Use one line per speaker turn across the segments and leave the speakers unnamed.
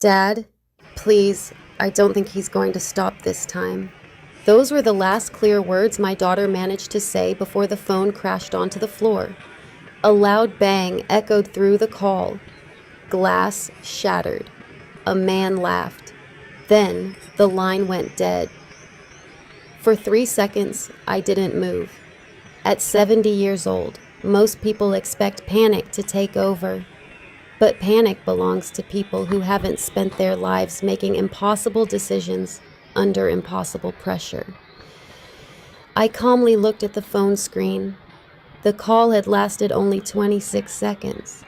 Dad, please, I don't think he's going to stop this time. Those were the last clear words my daughter managed to say before the phone crashed onto the floor. A loud bang echoed through the call. Glass shattered. A man laughed. Then the line went dead. For 3 seconds, I didn't move. At 70 years old, most people expect panic to take over. But panic belongs to people who haven't spent their lives making impossible decisions under impossible pressure. I calmly looked at the phone screen. The call had lasted only 26 seconds.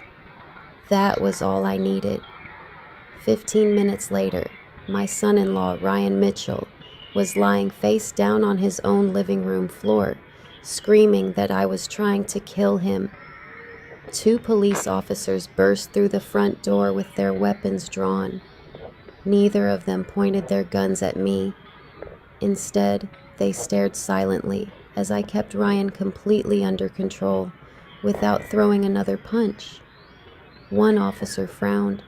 That was all I needed. 15 minutes later, my son-in-law, Ryan Mitchell, was lying face down on his own living room floor, screaming that I was trying to kill him. 2 police officers burst through the front door with their weapons drawn. Neither of them pointed their guns at me. Instead, they stared silently as I kept Ryan completely under control without throwing another punch. One officer frowned.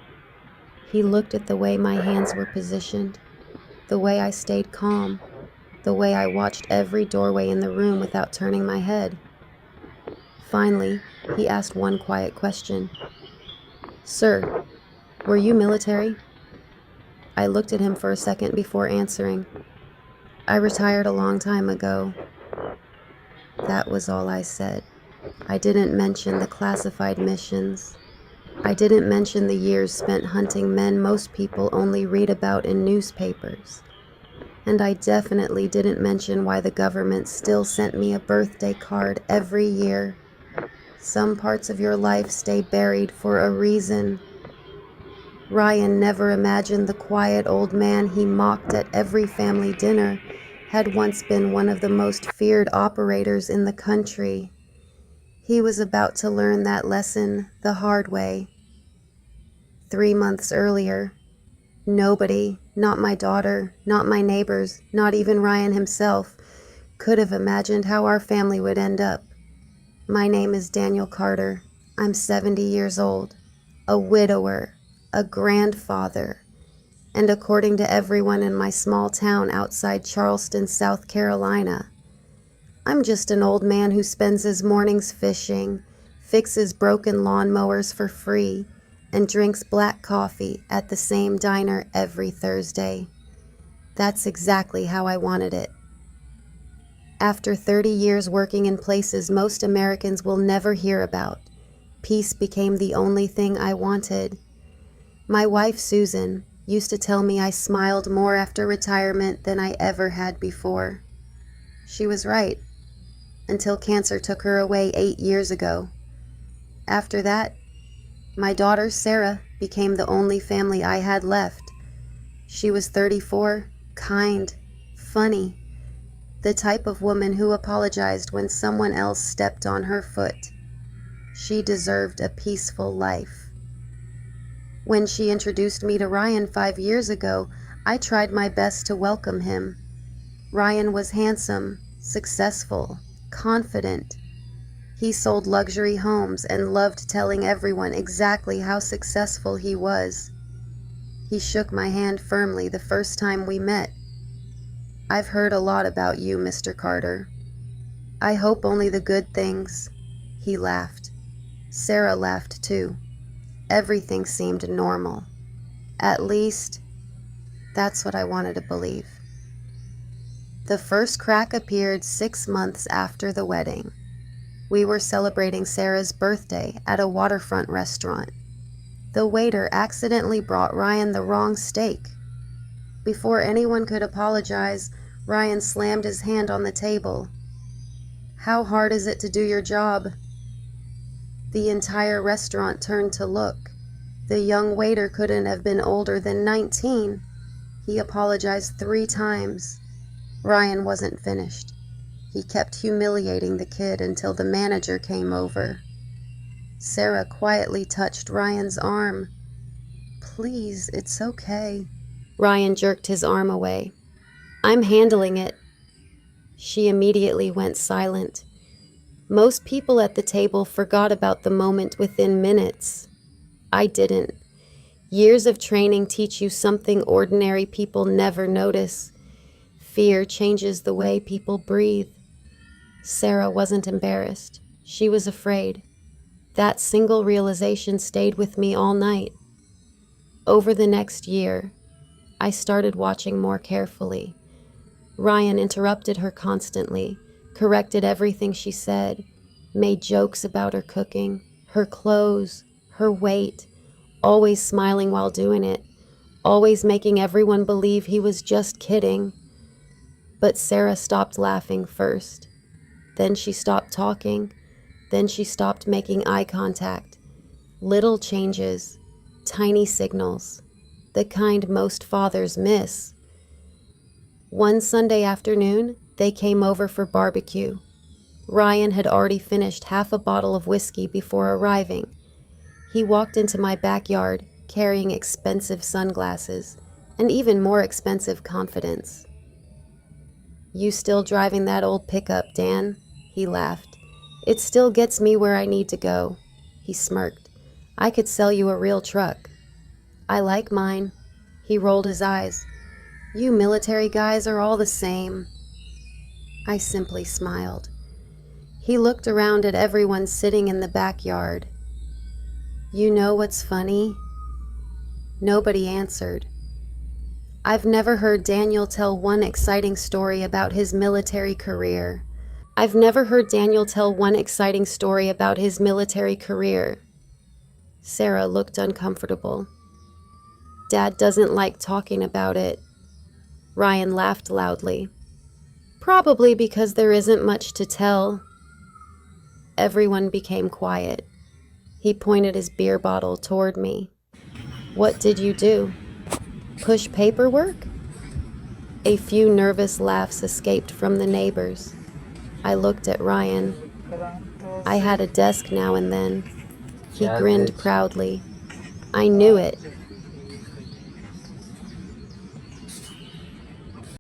He looked at the way my hands were positioned, the way I stayed calm, the way I watched every doorway in the room without turning my head. Finally, he asked one quiet question. "Sir, were you military?" I looked at him for a second before answering. "I retired a long time ago." That was all I said. I didn't mention the classified missions. I didn't mention the years spent hunting men most people only read about in newspapers. And I definitely didn't mention why the government still sent me a birthday card every year. Some parts of your life stay buried for a reason. Ryan never imagined the quiet old man he mocked at every family dinner had once been one of the most feared operators in the country. He was about to learn that lesson the hard way. 3 months earlier, nobody, not my daughter, not my neighbors, not even Ryan himself, could have imagined how our family would end up. My name is Daniel Carter. I'm 70 years old, a widower, a grandfather, and according to everyone in my small town outside Charleston, South Carolina, I'm just an old man who spends his mornings fishing, fixes broken lawnmowers for free, and drinks black coffee at the same diner every Thursday. That's exactly how I wanted it. After 30 years working in places most Americans will never hear about, peace became the only thing I wanted. My wife, Susan, used to tell me I smiled more after retirement than I ever had before. She was right, until cancer took her away 8 years ago. After that, my daughter, Sarah, became the only family I had left. She was 34, kind, funny, the type of woman who apologized when someone else stepped on her foot. She deserved a peaceful life. When she introduced me to Ryan 5 years ago, I tried my best to welcome him. Ryan was handsome, successful, confident. He sold luxury homes and loved telling everyone exactly how successful he was. He shook my hand firmly the first time we met. "I've heard a lot about you, Mr. Carter. I hope only the good things." He laughed. Sarah laughed too. Everything seemed normal. At least, that's what I wanted to believe. The first crack appeared 6 months after the wedding. We were celebrating Sarah's birthday at a waterfront restaurant. The waiter accidentally brought Ryan the wrong steak. Before anyone could apologize, Ryan slammed his hand on the table. "How hard is it to do your job?" The entire restaurant turned to look. The young waiter couldn't have been older than 19. He apologized 3 times. Ryan wasn't finished. He kept humiliating the kid until the manager came over. Sarah quietly touched Ryan's arm. "Please, it's okay." Ryan jerked his arm away. "I'm handling it." She immediately went silent. Most people at the table forgot about the moment within minutes. I didn't. Years of training teach you something ordinary people never notice. Fear changes the way people breathe. Sarah wasn't embarrassed. She was afraid. That single realization stayed with me all night. Over the next year, I started watching more carefully. Ryan interrupted her constantly, corrected everything she said, made jokes about her cooking, her clothes, her weight, always smiling while doing it, always making everyone believe he was just kidding. But Sarah stopped laughing first. Then she stopped talking. Then she stopped making eye contact. Little changes, tiny signals, the kind most fathers miss. One Sunday afternoon, they came over for barbecue. Ryan had already finished half a bottle of whiskey before arriving. He walked into my backyard carrying expensive sunglasses and even more expensive confidence. "You still driving that old pickup, Dan?" He laughed. "It still gets me where I need to go." He smirked. "I could sell you a real truck." "I like mine." He rolled his eyes. "You military guys are all the same." I simply smiled. He looked around at everyone sitting in the backyard. "You know what's funny?" Nobody answered. I've never heard Daniel tell one exciting story about his military career. I've never heard Daniel tell one exciting story about his military career. Sarah looked uncomfortable. "Dad doesn't like talking about it." Ryan laughed loudly. "Probably because there isn't much to tell." Everyone became quiet. He pointed his beer bottle toward me. "What did you do? Push paperwork?" A few nervous laughs escaped from the neighbors. I looked at Ryan. "I had a desk now and then." He grinned proudly. "I knew it.